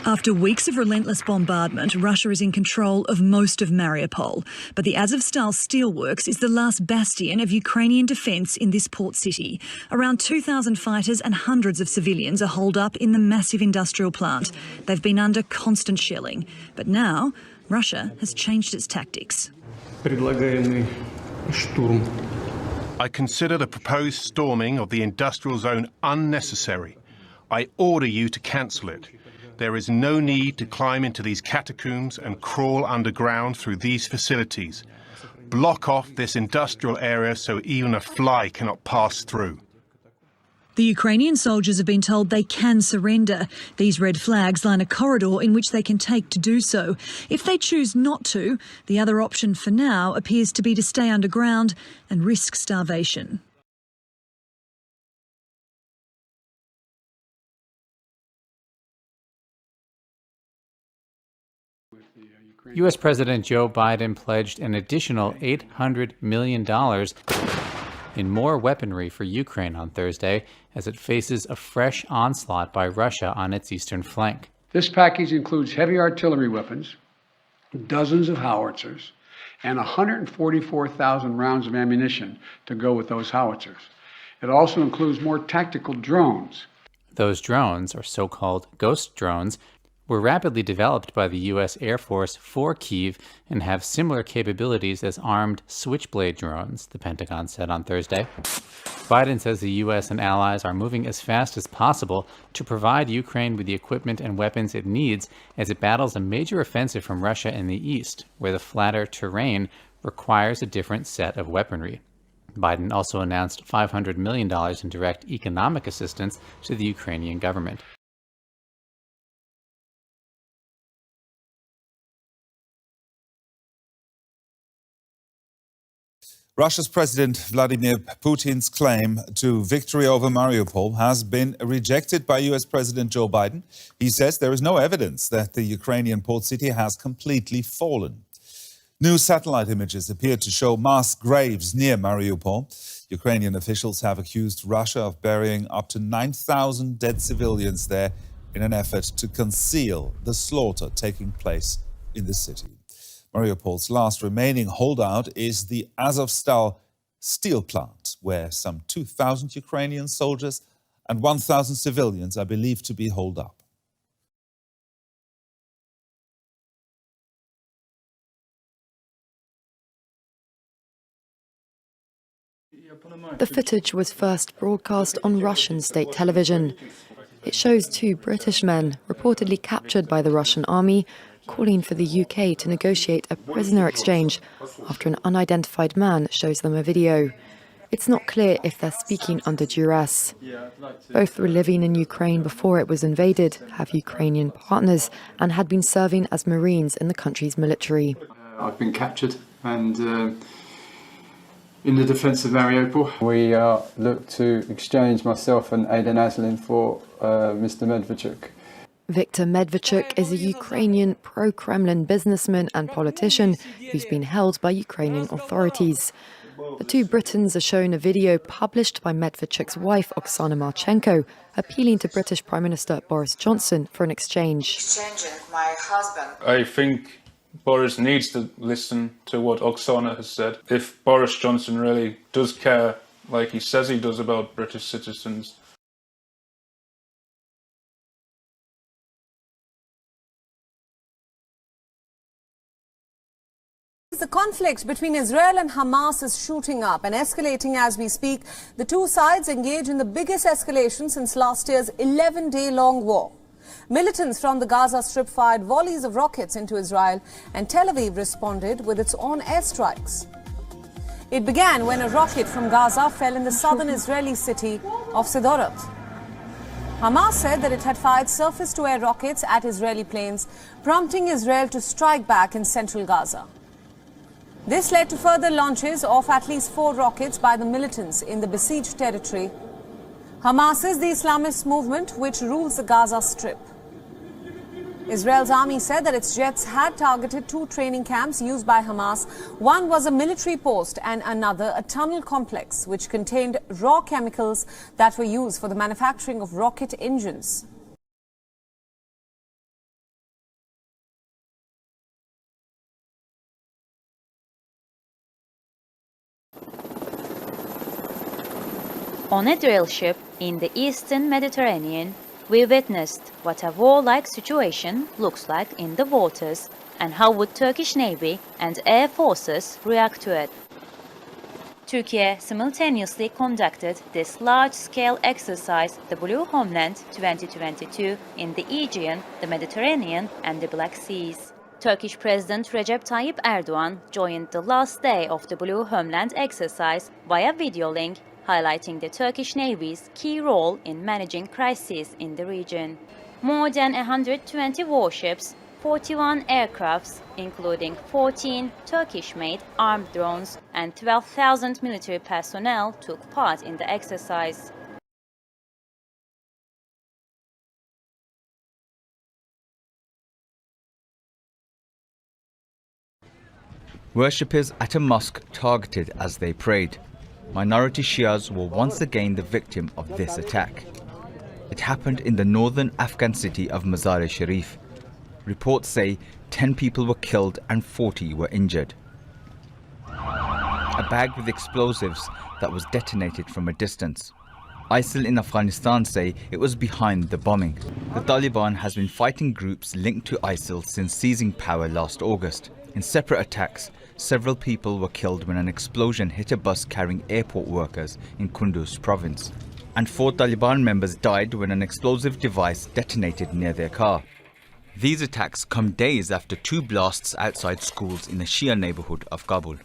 After weeks of relentless bombardment, Russia is in control of most of Mariupol. But the Azovstal steelworks is the last bastion of Ukrainian defence in this port city. Around 2,000 fighters and hundreds of civilians are holed up in the massive industrial plant. They've been under constant shelling. But now, Russia has changed its tactics. I consider the proposed storming of the industrial zone unnecessary. I order you to cancel it. There is no need to climb into these catacombs and crawl underground through these facilities. Block off this industrial area so even a fly cannot pass through. The Ukrainian soldiers have been told they can surrender. These red flags line a corridor in which they can take to do so. If they choose not to, the other option for now appears to be to stay underground and risk starvation. U.S. President Joe Biden pledged an additional $800 million in more weaponry for Ukraine on Thursday as it faces a fresh onslaught by Russia on its eastern flank. This package includes heavy artillery weapons, dozens of howitzers, and 144,000 rounds of ammunition to go with those howitzers. It also includes more tactical drones. Those drones, or so-called ghost drones, were rapidly developed by the U.S. Air Force for Kyiv and have similar capabilities as armed Switchblade drones, the Pentagon said on Thursday. Biden says the U.S. and allies are moving as fast as possible to provide Ukraine with the equipment and weapons it needs as it battles a major offensive from Russia in the east, where the flatter terrain requires a different set of weaponry. Biden also announced $500 million in direct economic assistance to the Ukrainian government. Russia's President Vladimir Putin's claim to victory over Mariupol has been rejected by U.S. President Joe Biden. He says there is no evidence that the Ukrainian port city has completely fallen. New satellite images appear to show mass graves near Mariupol. Ukrainian officials have accused Russia of burying up to 9,000 dead civilians there in an effort to conceal the slaughter taking place in the city. Mariupol's last remaining holdout is the Azovstal steel plant, where some 2,000 Ukrainian soldiers and 1,000 civilians are believed to be holed up. The footage was first broadcast on Russian state television. It shows two British men reportedly captured by the Russian army calling for the UK to negotiate a prisoner exchange after an unidentified man shows them a video. It's not clear if they're speaking under duress. Both were living in Ukraine before it was invaded, have Ukrainian partners, and had been serving as Marines in the country's military. I've been captured and in the defence of Mariupol. We look to exchange myself and Aiden Aslin for Mr. Medvedchuk. Viktor Medvedchuk is a Ukrainian pro-Kremlin businessman and politician who's been held by Ukrainian authorities. The two Britons are shown a video published by Medvedchuk's wife, Oksana Marchenko, appealing to British Prime Minister Boris Johnson for an exchange. Exchanging my husband. I think Boris needs to listen to what Oksana has said. If Boris Johnson really does care, like he says he does, about British citizens, The conflict between Israel and Hamas is shooting up and escalating as we speak. The two sides engage in the biggest escalation since last year's 11-day-long war. Militants from the Gaza Strip fired volleys of rockets into Israel, and Tel Aviv responded with its own airstrikes. It began when a rocket from Gaza fell in the southern Israeli city of Sderot. Hamas said that it had fired surface-to-air rockets at Israeli planes, prompting Israel to strike back in central Gaza. This led to further launches of at least 4 rockets by the militants in the besieged territory. Hamas is the Islamist movement which rules the Gaza Strip. Israel's army said that its jets had targeted 2 training camps used by Hamas. One was a military post and another a tunnel complex which contained raw chemicals that were used for the manufacturing of rocket engines. On a drill ship in the eastern Mediterranean, we witnessed what a warlike situation looks like in the waters and how would Turkish Navy and air forces react to it. Turkey simultaneously conducted this large-scale exercise, the Blue Homeland 2022, in the Aegean, the Mediterranean and the Black Seas. Turkish President Recep Tayyip Erdogan joined the last day of the Blue Homeland exercise via video link, highlighting the Turkish Navy's key role in managing crises in the region. More than 120 warships, 41 aircrafts, including 14 Turkish-made armed drones, and 12,000 military personnel took part in the exercise. Worshippers at a mosque targeted as they prayed. Minority Shias were once again the victim of this attack. It happened in the northern Afghan city of Mazar-e-Sharif. Reports say 10 people were killed and 40 were injured. A bag with explosives that was detonated from a distance. Isil in Afghanistan say it was behind the bombing. The Taliban has been fighting groups linked to Isil since seizing power last August. In separate attacks, several people were killed when an explosion hit a bus carrying airport workers in Kunduz province. And 4 Taliban members died when an explosive device detonated near their car. These attacks come days after 2 blasts outside schools in a Shia neighborhood of Kabul.